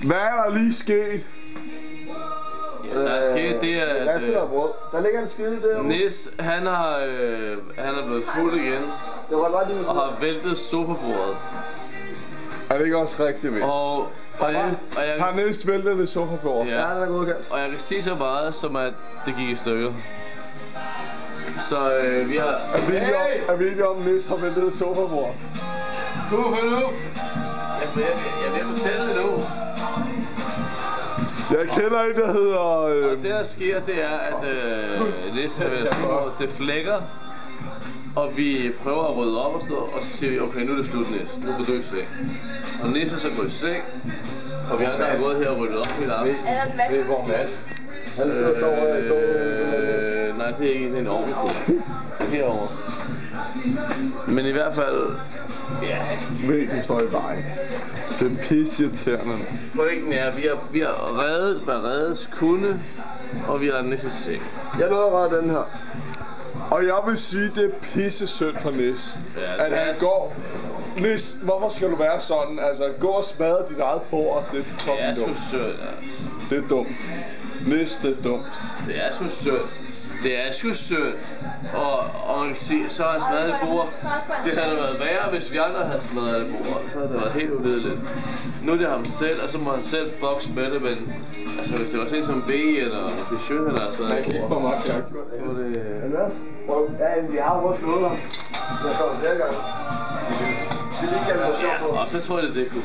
Hvad er der lige sket? Ja, der er sket det, at der ligger en skide der. Nis, han er blevet fuld igen. Det var godt lige og har væltet sofabordet. Er det ikke også rigtigt, ved? Har Nis væltet det sofabord? Ja, det er godkendt. Og jeg kan sige så meget, som at det gik i stykker. Så vi har... Er vi ikke om Nis har væltet det sofabord? Hør nu! Jeg vil fortælle det nu. Jeg kender en, der hedder... Og det der sker, det er, at Nis har været sofabordet. Det flækker. Og vi prøver at rydde op og sådan noget, og så siger vi, okay, nu er det slut, Nis. Nu går du i seng. Og Nis er så gået i seng, og vi andre har gået her og ryddet op hele aften. Ved hvor Mads? Han sidder og sover i stolen. Nej, det er ikke en ordentlig kode. Det er herovre. Men i hvert fald... Ja. Væggen står i vejen. Det er pisseirriterende. Pointen er, at vi har reddet, hvad reddes kunne, og vi har Nis i seng. Jeg nåede at redde den her. Og jeg vil sige, det er pisse synd for Nis, at han går... Nis, hvorfor skal du være sådan? Altså, gå og smadre dit eget bord, det er fucking dumt. Det er sgu synd, altså. Det er dumt. Nis, det er dumt. Det er sgu synd. Det er sgu synd. Og man kan sige, så har han smadret et bord. Det havde været værre, hvis vi andre havde smadret et bord. Så havde det været helt ulideligt. Nu er det ham selv, og så må han selv bokse med det, men... Altså, hvis det var sådan som B eller Bichon eller sådan noget. Kig på mig, Jack. Så var det... Ja, vi har jo også noget der. Jeg står flere gange. Og så tror jeg, det kunne.